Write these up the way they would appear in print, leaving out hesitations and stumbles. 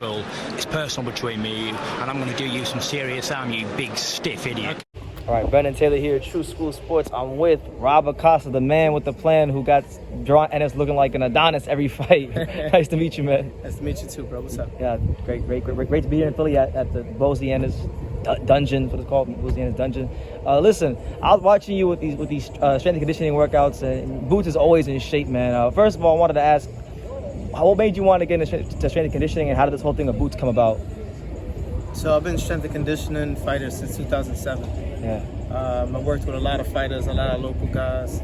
Well, it's personal between me and you, and I'm going to do you some serious harm, you big stiff idiot. All right, Brendan Taylor here, True School Sports. I'm with Rob Acosta, the man with the plan who got Jaron Ennis looking like an Adonis every fight. Nice to meet you, man. Nice to meet you too, bro. What's up? Yeah, great to be here in Philly at the Bozy Ennis dungeon, what it's called, Bozy Ennis dungeon. Listen, I was watching you with these strength and conditioning workouts, and Boots is always in shape, man. First of all, I wanted to ask, what made you want to get into strength and conditioning, and how did this whole thing of Boots come about? So I've been strength and conditioning fighter since 2007. Yeah. I worked with a lot of fighters, a lot of local guys.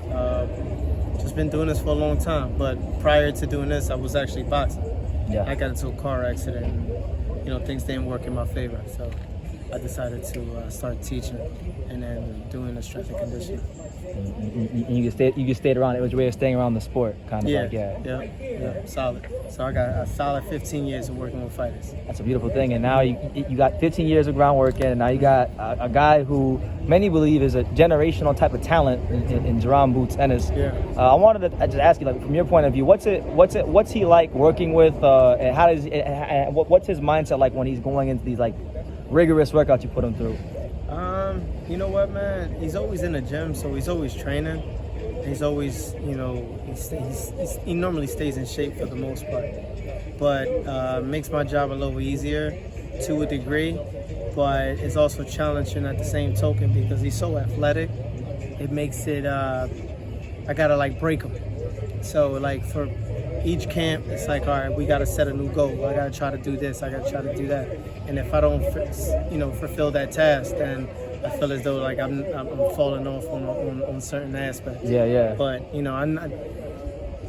Just been doing this for a long time. But prior to doing this, I was actually boxing. Yeah. I got into a car accident, and things didn't work in my favor. So I decided to start teaching and then doing the strength and conditioning. And you just stayed around. It was your way of staying around the sport, kind of. Yeah, solid. So I got a solid 15 years of working with fighters. That's a beautiful thing. And now you got 15 years of groundwork, and now you got a guy who many believe is a generational type of talent in Jaron Boots Ennis. Yeah. I wanted to just ask you, like, from your point of view, what's he like working with, and what's his mindset like when he's going into these like rigorous workouts you put him through? You know what, man? He's always in the gym, so he's always training. He's always, he normally stays in shape for the most part. But makes my job a little easier to a degree, but it's also challenging at the same token because he's so athletic. It makes it, I gotta like break him. So like for each camp, it's like, all right, we gotta set a new goal. I gotta try to do this, I gotta try to do that. And if I don't, fulfill that task, then I feel as though like I'm falling off on certain aspects. Yeah. But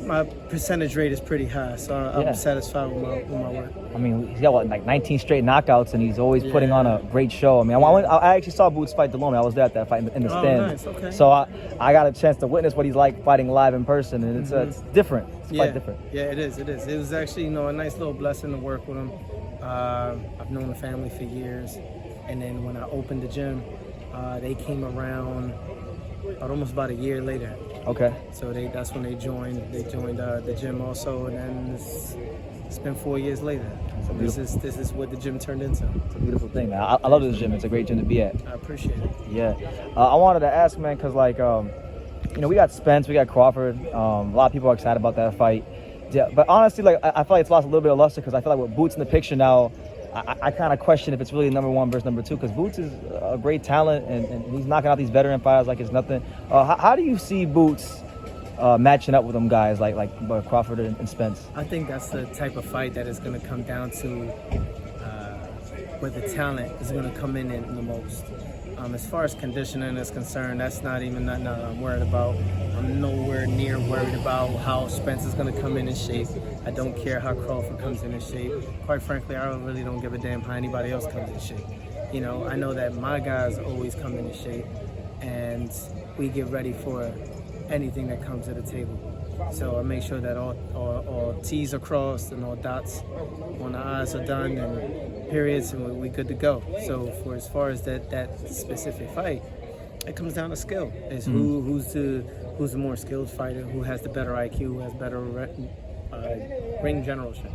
my percentage rate is pretty high, so I'm satisfied with my work. I mean, he's got like 19 straight knockouts, and he's always putting on a great show. I mean, I actually saw Boots fight Deloney. I was there at that fight in the stand. Nice. Okay. So I got a chance to witness what he's like fighting live in person, and it's different. It's quite different. Yeah, it is. It was actually a nice little blessing to work with him. I've known the family for years, and then when I opened the gym, they came around almost about a year later. Okay. So that's when they joined. They joined the gym also, and then it's been 4 years later. So this is what the gym turned into. It's a beautiful thing, man. I love this gym. It's a great gym to be at. I appreciate it. Yeah. I wanted to ask, man, because like we got Spence, we got Crawford. A lot of people are excited about that fight. Yeah, but honestly, like I feel like it's lost a little bit of luster because I feel like with Boots in the picture now, I kind of question if it's really number one versus number two, because Boots is a great talent and he's knocking out these veteran fighters like it's nothing. How do you see Boots matching up with them guys like Crawford and Spence? I think that's the type of fight that is going to come down to where the talent is going to come in the most. As far as conditioning is concerned, that's not even nothing I'm worried about. I'm nowhere near worried about how Spence is going to come in shape. I don't care how Crawford comes in shape. Quite frankly, I really don't give a damn how anybody else comes in shape. I know that my guys always come in shape, and we get ready for anything that comes to the table. So I make sure that all T's are crossed and all dots on the I's are done and periods, and we're good to go. So for as far as that specific fight, it comes down to skill. It's who's the more skilled fighter, who has the better IQ, who has better ring generalship,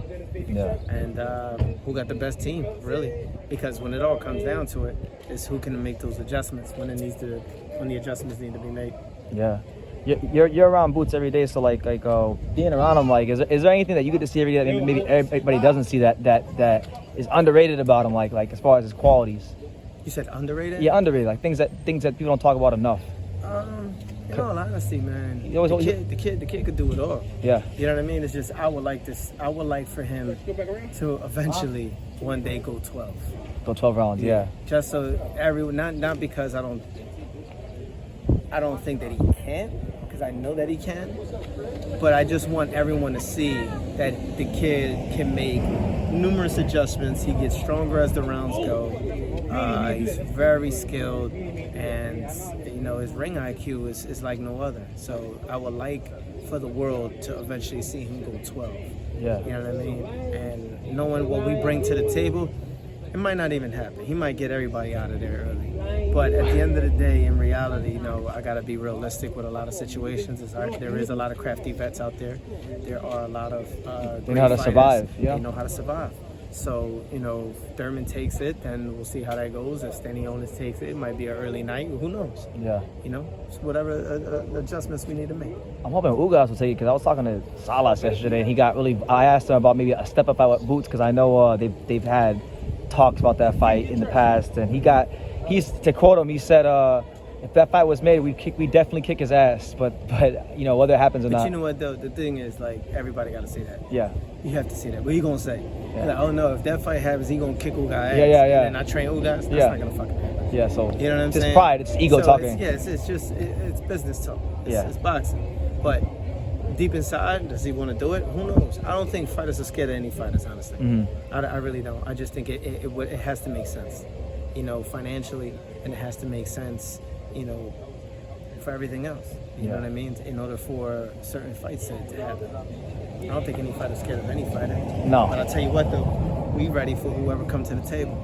and who got the best team, really. Because when it all comes down to it, it's who can make those adjustments when the adjustments need to be made. Yeah. You're around Boots every day, so like being around him, like is there anything that you get to see every day that maybe everybody doesn't see that is underrated about him, like as far as his qualities? You said underrated? Yeah, underrated, like things that people don't talk about enough. In all honesty, man, the kid could do it all. Yeah. You know what I mean? It's just I would like for him to eventually one day go 12. Go 12 rounds, yeah. Just so everyone, not because I don't think that he can, because I know that he can, but I just want everyone to see that the kid can make numerous adjustments. He gets stronger as the rounds go. He's very skilled, and his ring IQ is like no other. So I would like for the world to eventually see him go 12. Yeah. You know what I mean? And knowing what we bring to the table, it might not even happen. He might get everybody out of there early. But at the end of the day, in reality, I got to be realistic with a lot of situations. There is a lot of crafty vets out there. There are a lot of they know how to survive. Yeah. They know how to survive. So, if Thurman takes it, then we'll see how that goes. If Stanionis takes it, it might be an early night. Who knows? Yeah. It's whatever adjustments we need to make. I'm hoping Ugas will take it because I was talking to Salas yesterday and he got really. I asked him about maybe a step up fight with Boots because I know they've had talks about that fight in the past, and to quote him, he said if that fight was made, we definitely kick his ass, but whether it happens or not. But you know what though, the thing is, like, everybody got to say that. Yeah. You have to see that. What are you gonna say? Yeah. Like, oh no, if that fight happens, he gonna kick Ugas ass. Yeah. And I train Ugas. That's not gonna fucking happen. Yeah. So you know what I'm saying? It's pride. It's ego talking. It's just business talk. It's Yeah. boxing. But deep inside, does he want to do it? Who knows? I don't think fighters are scared of any fighters, honestly. Mm-hmm. I really don't. I just think it has to make sense, financially, and it has to make sense, for everything else. You know what I mean? In order for certain fights to happen. I don't think any fighter's scared of any fighter. No. But I'll tell you what, though, we ready for whoever comes to the table,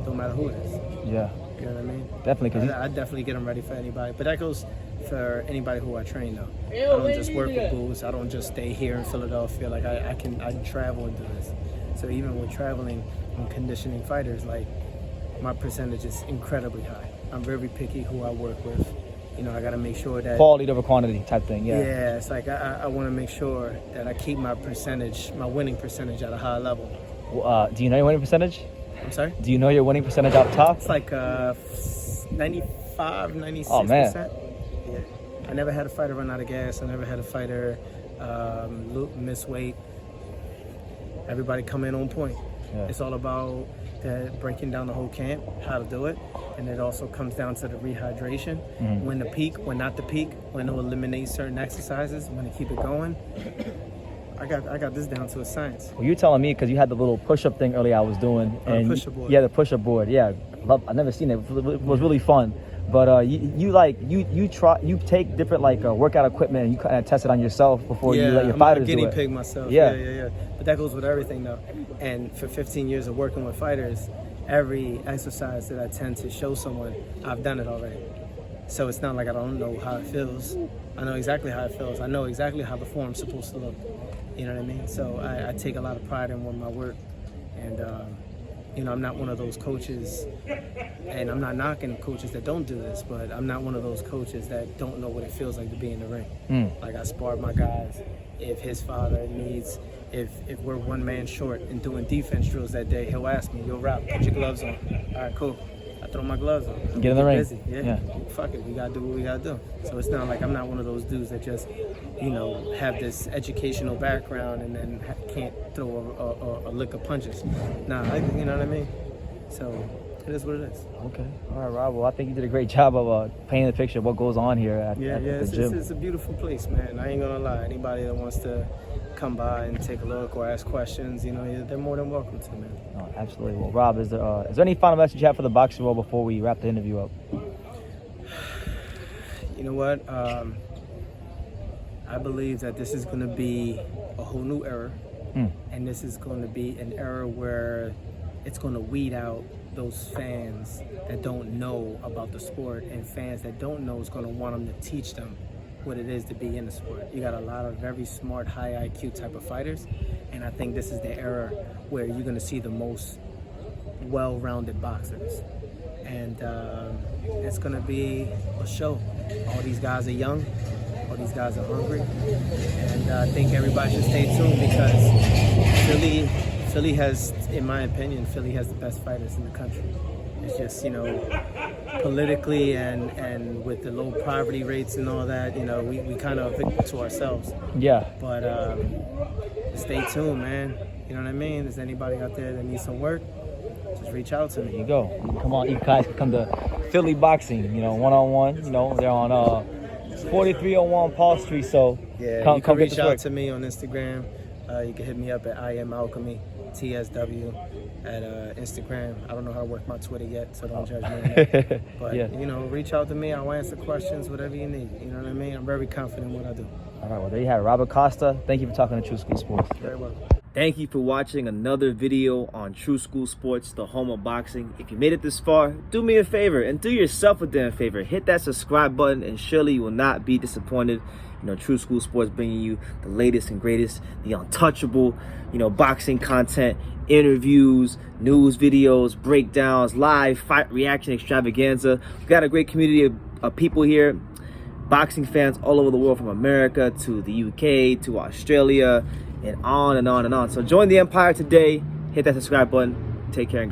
no matter who it is. Yeah. You know what I mean? Definitely. I definitely get them ready for anybody. But that goes for anybody who I train, though. I don't just work with Boots. I don't just stay here in Philadelphia. Like, I can travel and do this. So even with traveling and conditioning fighters, like, my percentage is incredibly high. I'm very picky who I work with. I got to make sure that quality over quantity type thing. Yeah. Yeah, it's like I want to make sure that I keep my winning percentage at a high level. Do you know your winning percentage? I'm sorry? Do you know your winning percentage off top? It's like 95, 96%. Oh, man. Yeah. I never had a fighter run out of gas. I never had a fighter miss weight. Everybody come in on point. Yeah. It's all about breaking down the whole camp, how to do it. And it also comes down to the rehydration, when to peak, when not to peak, when to eliminate certain exercises, when to keep it going. I got this down to a science. Well, you're telling me because you had the little push-up thing earlier I was doing. And the push-up board. Yeah, the push-up board. Yeah, I've never seen it. It was really fun. But you take different workout equipment and you kind of test it on yourself before you let your fighters do it. I'm a guinea pig myself. Yeah. But that goes with everything though. And for 15 years of working with fighters, every exercise that I tend to show someone, I've done it already. So it's not like I don't know how it feels. I know exactly how it feels. I know exactly how the form's supposed to look. You know what I mean? So I take a lot of pride in my work. And, I'm not one of those coaches, and I'm not knocking coaches that don't do this, but I'm not one of those coaches that don't know what it feels like to be in the ring. Like, I spar my guys. If his father needs, if we're one man short and doing defense drills that day, he'll ask me, yo, Rob, put your gloves on. All right, cool. I throw my gloves on. Get in the ring. Busy. Yeah. Fuck it. We got to do what we got to do. So it's not like I'm not one of those dudes that just, have this educational background and then can't throw a lick of punches. Nah, you know what I mean? So it is what it is. Okay. All right, Rob. Well, I think you did a great job of painting the picture of what goes on here at the gym. It's a beautiful place, man. I ain't going to lie. Anybody that wants to come by and take a look or ask questions, they're more than welcome to, man. Oh, absolutely. Well, Rob, is there any final message you have for the boxing world before we wrap the interview up? You know what? I believe that this is going to be a whole new era, and this is going to be an era where it's going to weed out those fans that don't know about the sport, and fans that don't know is going to want them to teach them what it is to be in the sport. You got a lot of very smart, high IQ type of fighters, and I think this is the era where you're going to see the most well-rounded boxers. And it's going to be a show. All these guys are young. All these guys are hungry. And I think everybody should stay tuned because Philly has, in my opinion, Philly has the best fighters in the country. It's just, politically and with the low poverty rates and all that, we kind of victim to ourselves. Yeah. But stay tuned, man. You know what I mean? Is anybody out there that needs some work? Just reach out to me. There you go. Come on, you guys can come to Philly Boxing, one-on-one. They're on 4301 Paul Street, so you can reach out to me on Instagram. You can hit me up at I Am Alchemy, TSW, at Instagram. I don't know how to work my Twitter yet, so don't judge me on that. But, reach out to me. I'll answer questions, whatever you need. You know what I mean? I'm very confident in what I do. All right, well, there you have it. Rob Acosta, thank you for talking to True School Sports. Very welcome. Thank you for watching another video on True School Sports, the home of boxing. If you made it this far, do me a favor and do yourself a damn favor. Hit that subscribe button and surely you will not be disappointed. You know, True School Sports bringing you the latest and greatest, the untouchable, boxing content, interviews, news videos, breakdowns, live fight reaction extravaganza. We've got a great community of people here, boxing fans all over the world, from America to the UK to Australia, and on and on and on. So join the empire today. Hit that subscribe button. Take care and God.